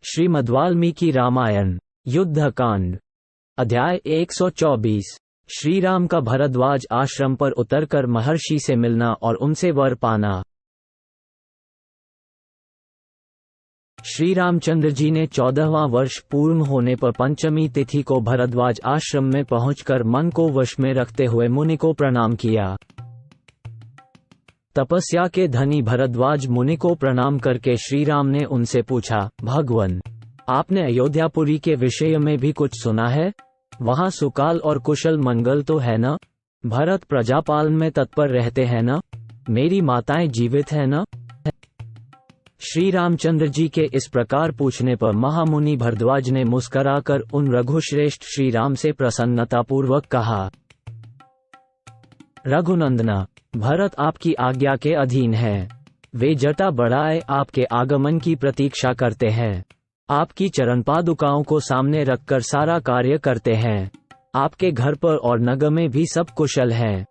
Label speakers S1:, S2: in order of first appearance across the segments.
S1: श्रीमद्वाल्मीकि रामायण युद्धकांड अध्याय 124। श्रीराम का भरद्वाज आश्रम पर उतरकर महर्षि से मिलना और उनसे वर पाना। श्री रामचंद्र जी ने 14वां वर्ष पूर्ण होने पर पंचमी तिथि को भरद्वाज आश्रम में पहुंचकर मन को वश में रखते हुए मुनि को प्रणाम किया। तपस्या के धनी भरद्वाज मुनि को प्रणाम करके श्रीराम ने उनसे पूछा, भगवन, आपने अयोध्यापुरी के विषय में भी कुछ सुना है? वहां सुकाल और कुशल मंगल तो है न? भरत प्रजापालन में तत्पर रहते हैं न? मेरी माताएं जीवित है न? श्री रामचंद्र जी के इस प्रकार पूछने पर महामुनि भरद्वाज ने मुस्कराकर उन रघुश्रेष्ठ श्री राम से प्रसन्नतापूर्वक कहा, रघुनंदना, भरत आपकी आज्ञा के अधीन है। वे जटा बढ़ाए आपके आगमन की प्रतीक्षा करते हैं। आपकी चरण पादुकाओं को सामने रखकर सारा कार्य करते हैं। आपके घर पर और नगर में भी सब कुशल हैं।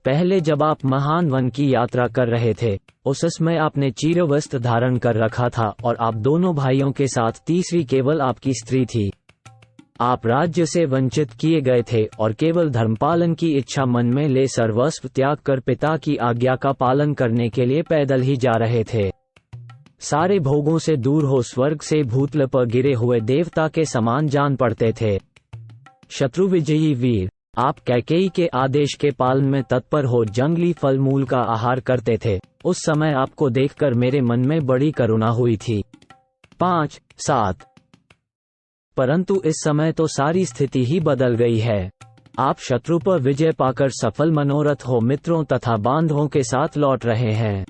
S1: पहले जब आप महान वन की यात्रा कर रहे थे, उस समय आपने चीरवस्त्र धारण कर रखा था और आप दोनों भाइयों के साथ तीसरी केवल आपकी स्त्री थी। आप राज्य से वंचित किए गए थे और केवल धर्मपालन की इच्छा मन में ले सर्वस्व त्याग कर पिता की आज्ञा का पालन करने के लिए पैदल ही जा रहे थे। सारे भोगों से दूर हो स्वर्ग से भूतल पर गिरे हुए देवता के समान जान पड़ते थे। शत्रु विजयी वीर, आप कैकेयी के आदेश के पालन में तत्पर हो जंगली फल मूल का आहार करते थे। उस समय आपको देखकर मेरे मन में बड़ी करुणा हुई थी। 5, 7 परंतु इस समय तो सारी स्थिति ही बदल गई है। आप शत्रु पर विजय पाकर सफल मनोरथ हो मित्रों तथा बांधवों के साथ लौट रहे हैं।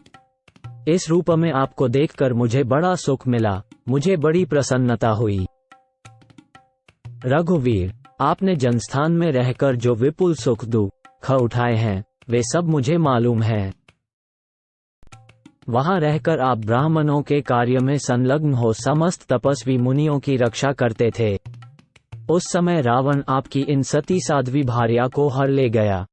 S1: इस रूप में आपको देखकर मुझे बड़ा सुख मिला, मुझे बड़ी प्रसन्नता हुई। रघुवीर, आपने जनस्थान में रहकर जो विपुल सुख दुख उठाए हैं, वे सब मुझे मालूम है। वहां रहकर आप ब्राह्मणों के कार्य में संलग्न हो समस्त तपस्वी मुनियों की रक्षा करते थे। उस समय रावण आपकी इन सती साध्वी भार्या को हर ले गया।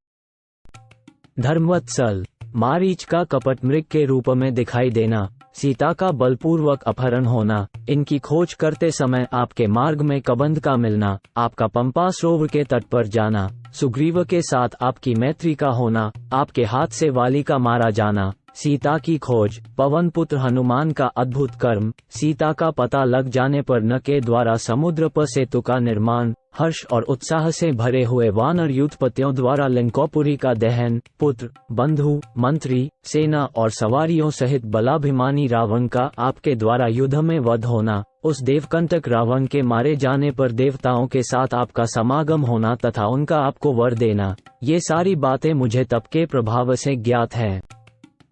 S1: धर्मवत्सल, मारीच का कपट मृग के रूप में दिखाई देना, सीता का बलपूर्वक अपहरण होना, इनकी खोज करते समय आपके मार्ग में कबंध का मिलना, आपका पंपा सरोवर के तट पर जाना, सुग्रीव के साथ आपकी मैत्री का होना, आपके हाथ से वाली का मारा जाना, सीता की खोज, पवन पुत्र हनुमान का अद्भुत कर्म, सीता का पता लग जाने पर न के द्वारा समुद्र पर सेतु का निर्माण, हर्ष और उत्साह से भरे हुए वानर युद्धपतियों द्वारा लंकोपुरी का दहन, पुत्र, बंधु, मंत्री, सेना और सवारियों सहित बलाभिमानी रावण का आपके द्वारा युद्ध में वध होना, उस देवकंटक रावण के मारे जाने पर देवताओं के साथ आपका समागम होना तथा उनका आपको वर देना, ये सारी बातें मुझे तप के प्रभाव से ज्ञात है।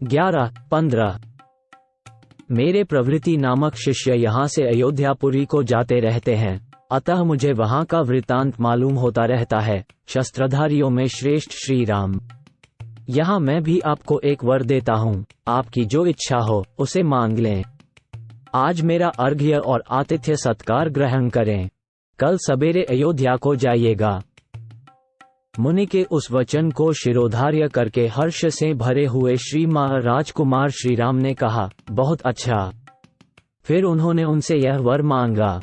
S1: 11, 15 मेरे प्रवृत्ति नामक शिष्य यहाँ से अयोध्यापुरी को जाते रहते हैं, अतः मुझे वहाँ का वृत्तांत मालूम होता रहता है। शस्त्रधारियों में श्रेष्ठ श्री राम, यहाँ मैं भी आपको एक वर देता हूँ, आपकी जो इच्छा हो उसे मांग लें। आज मेरा अर्घ्य और आतिथ्य सत्कार ग्रहण करें, कल सवेरे अयोध्या को जाइएगा। मुनि के उस वचन को शिरोधार्य करके हर्ष से भरे हुए श्री राजकुमार श्री राम ने कहा, बहुत अच्छा। फिर उन्होंने उनसे यह वर मांगा,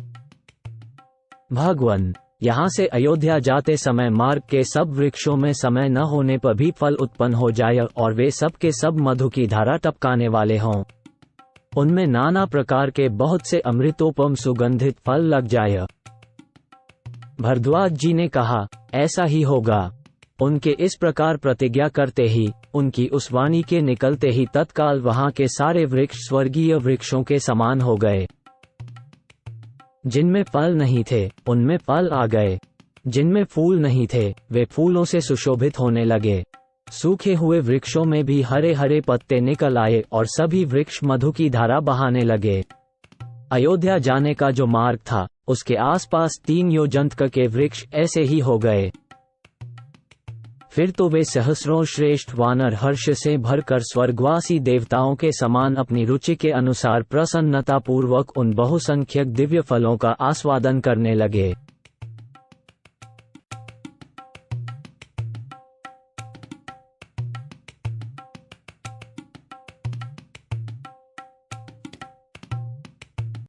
S1: भगवन, यहाँ से अयोध्या जाते समय मार्ग के सब वृक्षों में समय न होने पर भी फल उत्पन्न हो जाए और वे सब के सब मधु की धारा टपकाने वाले हों। उनमें नाना प्रकार के बहुत से अमृतोपम सुगंधित फल लग जाए। भरद्वाज जी ने कहा, ऐसा ही होगा। उनके इस प्रकार प्रतिज्ञा करते ही, उनकी उस वाणी के निकलते ही तत्काल वहां के सारे वृक्ष स्वर्गीय वृक्षों के समान हो गए। जिनमें फल नहीं थे उनमें फल आ गए, जिनमें फूल नहीं थे वे फूलों से सुशोभित होने लगे। सूखे हुए वृक्षों में भी हरे हरे पत्ते निकल आए और सभी वृक्ष मधु की धारा बहाने लगे। अयोध्या जाने का जो मार्ग था, उसके आसपास 3 योजन के वृक्ष ऐसे ही हो गए। फिर तो वे सहस्रों श्रेष्ठ वानर हर्ष से भरकर स्वर्गवासी देवताओं के समान अपनी रुचि के अनुसार प्रसन्नतापूर्वक उन बहुसंख्यक दिव्य फलों का आस्वादन करने लगे।